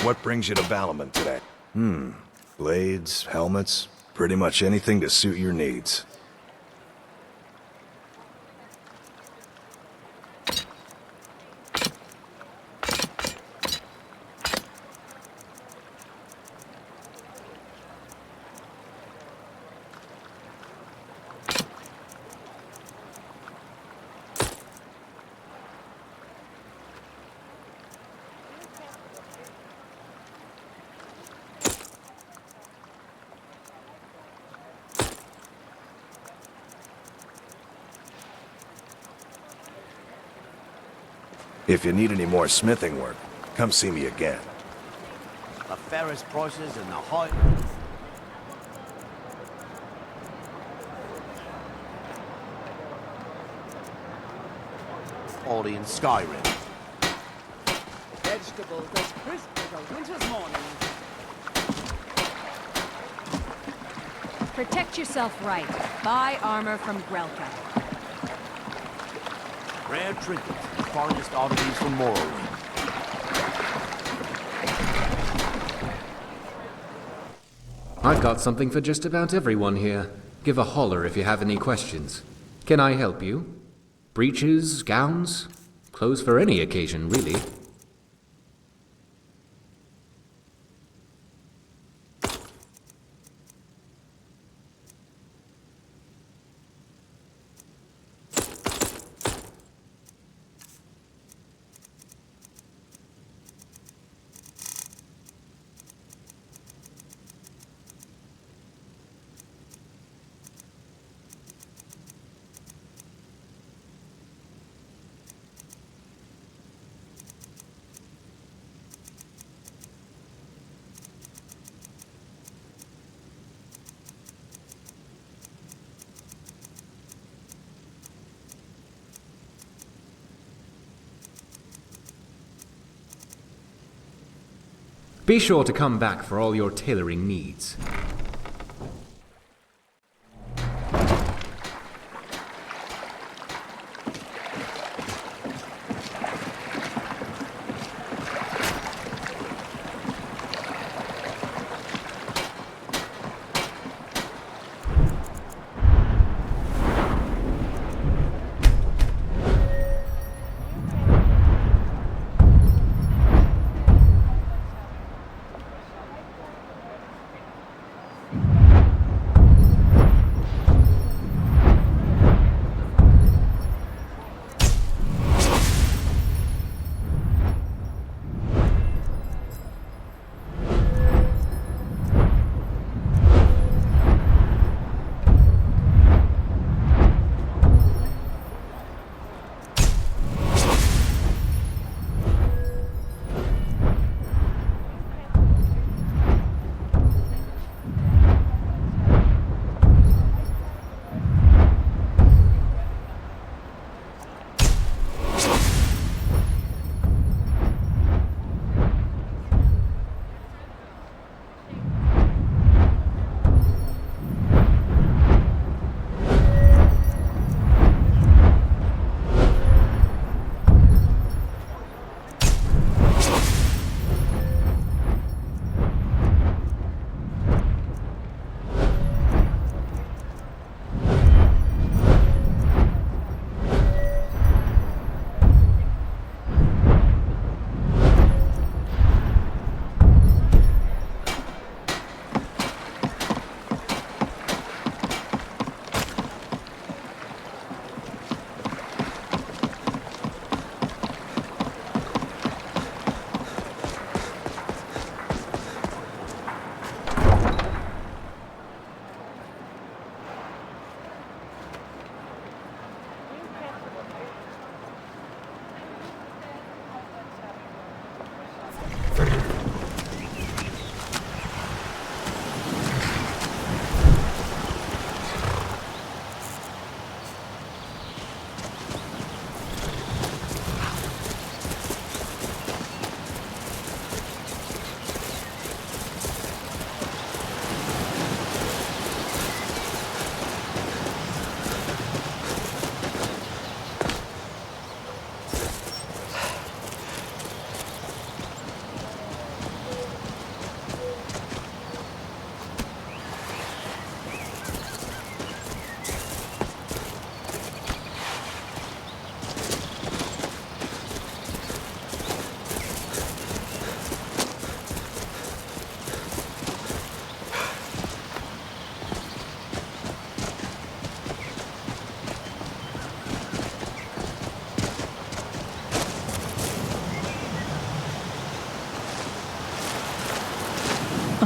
What brings you to Valaman today? Blades, helmets, pretty much anything to suit your needs. If you need any more smithing work, come see me again. The fairest prices and the high... Quality in Skyrim. Vegetables as crisp as a winter's morning. Protect yourself right. Buy armor from Grelka. Rare trinkets, the finest oddities from Morrowind. I've got something for just about everyone here. Give a holler if you have any questions. Can I help you? Breeches, gowns? Clothes for any occasion, really. Be sure to come back for all your tailoring needs.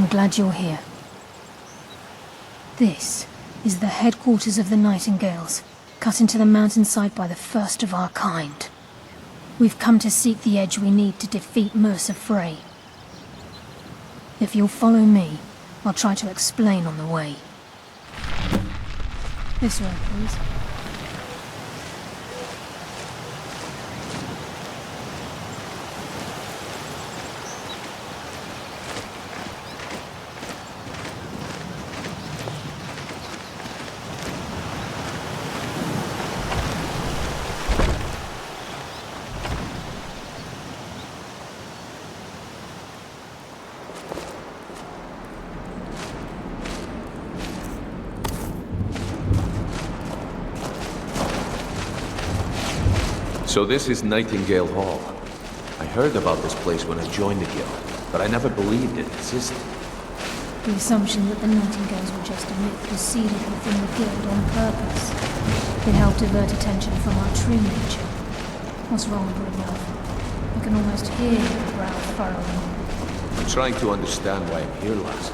I'm glad you're here. This is the headquarters of the Nightingales, cut into the mountainside by the first of our kind. We've come to seek the edge we need to defeat Mercer Frey. If you'll follow me, I'll try to explain on the way. This way, please. So this is Nightingale Hall. I heard about this place when I joined the guild, but I never believed it existed. The assumption that the Nightingales were just a myth was seeded within the guild on purpose. It helped divert attention from our true nature. What's wrong, Brynjolf? I can almost hear your brow furrowing. I'm trying to understand why I'm here, lass.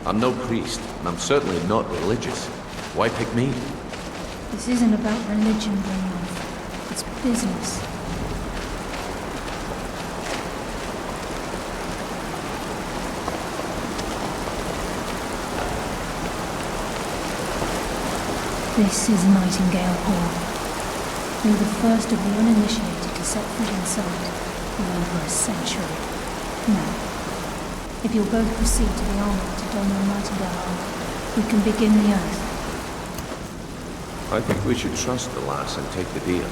I'm no priest, and I'm certainly not religious. Why pick me? This isn't about religion, Brynjolf. It's business. This is Nightingale Hall. You're the first of the uninitiated to set foot inside in over a century. Now, if you'll both proceed to the armory to don your Nightingale armor, we can begin the oath. I think we should trust the lass and take the deal.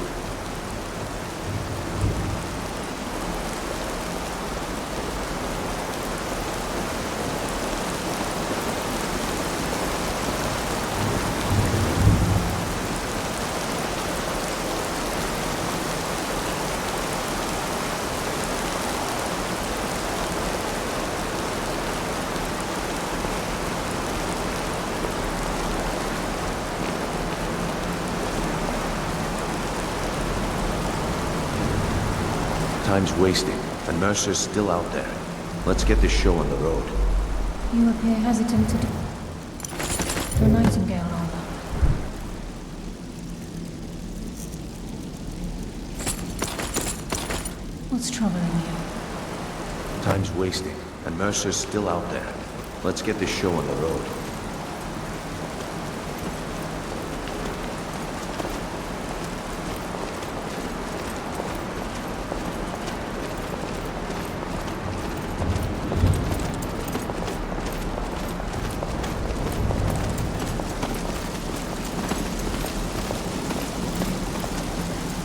Time's wasting, and Mercer's still out there. Let's get this show on the road. You appear hesitant to do your Nightingale armor. What's troubling you? Time's wasting, and Mercer's still out there. Let's get this show on the road.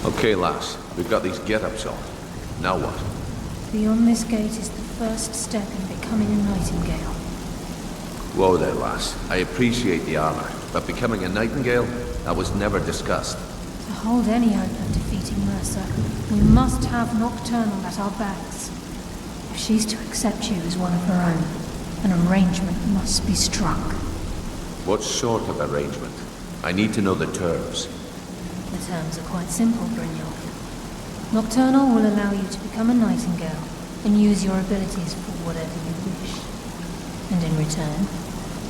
Okay, lass. We've got these get-ups on. Now what? Beyond this gate is the first step in becoming a Nightingale. Whoa there, lass. I appreciate the armor, but becoming a Nightingale? That was never discussed. To hold any hope of defeating Mercer, we must have Nocturnal at our backs. If she's to accept you as one of her own, an arrangement must be struck. What sort of arrangement? I need to know the terms. The terms are quite simple, Brynjolf. Nocturnal will allow you to become a Nightingale and use your abilities for whatever you wish. And in return,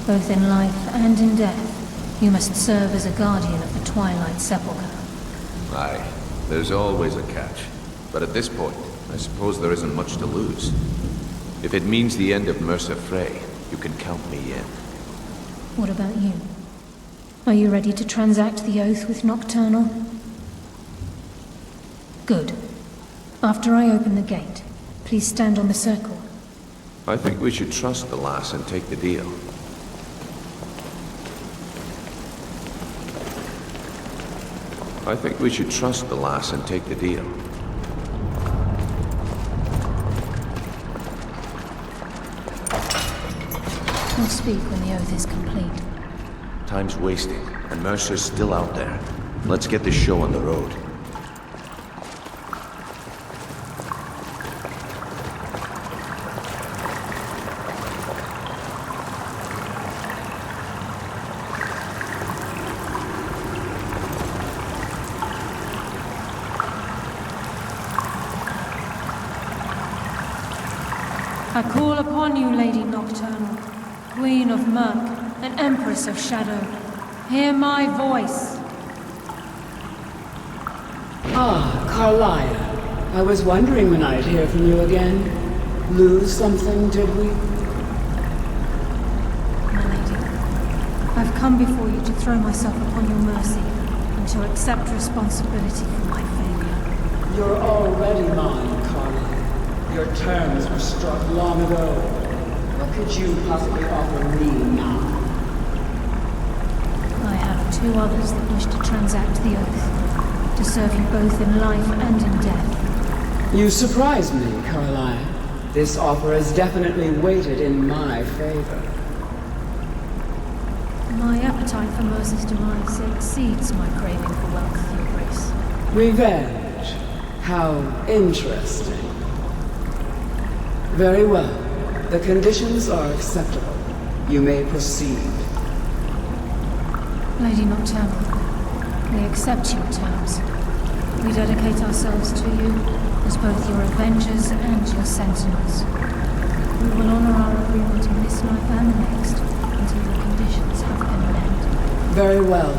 both in life and in death, you must serve as a guardian of the Twilight Sepulchre. Aye, there's always a catch. But at this point, I suppose there isn't much to lose. If it means the end of Mercer Frey, you can count me in. What about you? Are you ready to transact the oath with Nocturnal? Good. After I open the gate, please stand on the circle. I think we should trust the lass and take the deal. I think we should trust the lass and take the deal. We'll speak when the oath is complete. Time's wasting, and Mercer's still out there. Let's get this show on the road. I call upon you, Lady Nocturnal. Queen of Murk, and Empress of Shadow. Hear my voice. Ah, Carlia. I was wondering when I'd hear from you again. Lose something, did we? My lady, I've come before you to throw myself upon your mercy and to accept responsibility for my failure. You're already mine, Carlia. Your terms were struck long ago. What could you possibly offer me now? I have two others that wish to transact the oath, to serve you both in life and in death. You surprise me, Carlia. This offer is definitely weighted in my favor. My appetite for Mercer's demise exceeds my craving for wealth, Your Grace. Revenge. How interesting. Very well. The conditions are acceptable. You may proceed. Lady Nocturnal, we accept your terms. We dedicate ourselves to you as both your avengers and your sentinels. We will honor our agreement in this life and the next until the conditions have been met. Very well.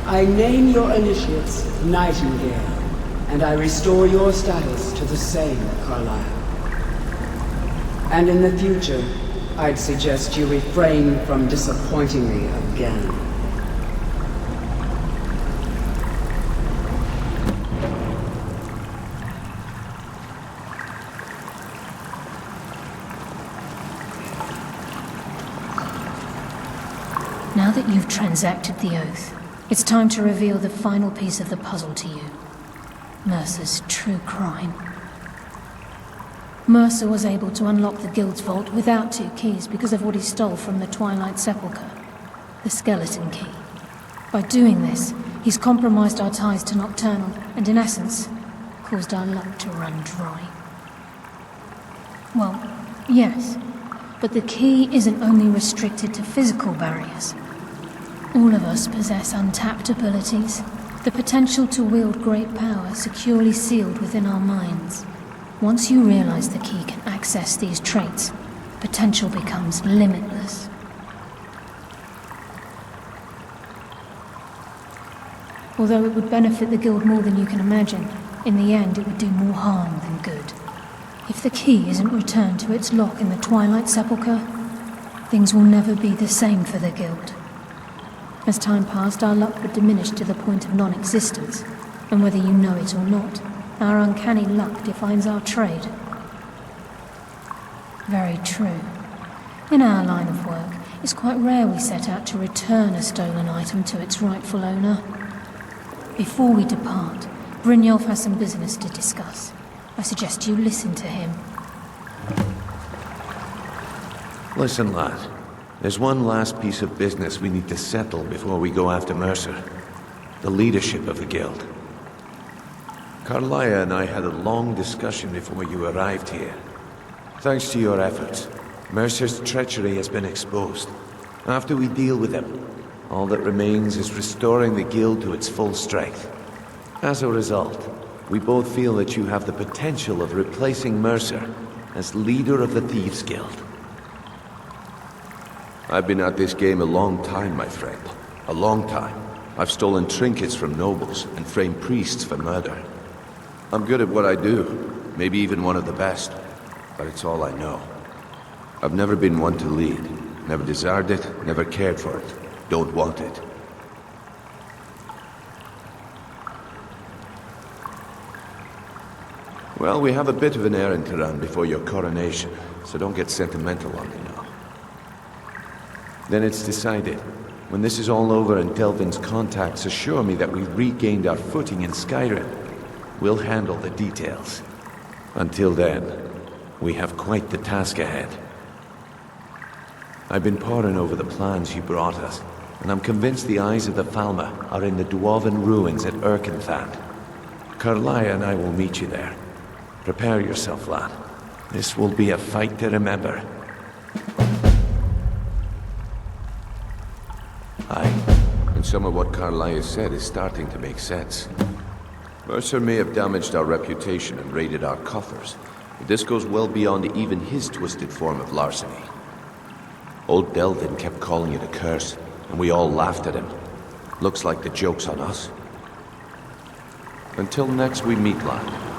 I name your initiates Nightingale, and I restore your status to the same, Carlisle. And in the future, I'd suggest you refrain from disappointing me again. Now that you've transacted the oath, it's time to reveal the final piece of the puzzle to you. Mercer's true crime. Mercer was able to unlock the Guild's vault without two keys because of what he stole from the Twilight Sepulchre, the skeleton key. By doing this, he's compromised our ties to Nocturnal and, in essence, caused our luck to run dry. Well, yes, but the key isn't only restricted to physical barriers. All of us possess untapped abilities, the potential to wield great power securely sealed within our minds. Once you realize the key can access these traits, potential becomes limitless. Although it would benefit the Guild more than you can imagine, in the end it would do more harm than good. If the key isn't returned to its lock in the Twilight Sepulchre, things will never be the same for the Guild. As time passed, our luck would diminish to the point of non-existence, and whether you know it or not, our uncanny luck defines our trade. Very true. In our line of work, it's quite rare we set out to return a stolen item to its rightful owner. Before we depart, Brynjolf has some business to discuss. I suggest you listen to him. Listen, lad. There's one last piece of business we need to settle before we go after Mercer. The leadership of the Guild. Carlia and I had a long discussion before you arrived here. Thanks to your efforts, Mercer's treachery has been exposed. After we deal with him, all that remains is restoring the Guild to its full strength. As a result, we both feel that you have the potential of replacing Mercer as leader of the Thieves' Guild. I've been at this game a long time, my friend. A long time. I've stolen trinkets from nobles and framed priests for murder. I'm good at what I do, maybe even one of the best, but it's all I know. I've never been one to lead, never desired it, never cared for it, don't want it. Well, we have a bit of an errand to run before your coronation, so don't get sentimental on me now. Then it's decided. When this is all over and Delvin's contacts assure me that we've regained our footing in Skyrim, we'll handle the details. Until then, we have quite the task ahead. I've been poring over the plans you brought us, and I'm convinced the eyes of the Falmer are in the Dwarven ruins at Erkenthand. Carlia and I will meet you there. Prepare yourself, lad. This will be a fight to remember. Aye, and some of what Carlia said is starting to make sense. Mercer may have damaged our reputation and raided our coffers, but this goes well beyond even his twisted form of larceny. Old Delvin kept calling it a curse, and we all laughed at him. Looks like the joke's on us. Until next we meet, lad.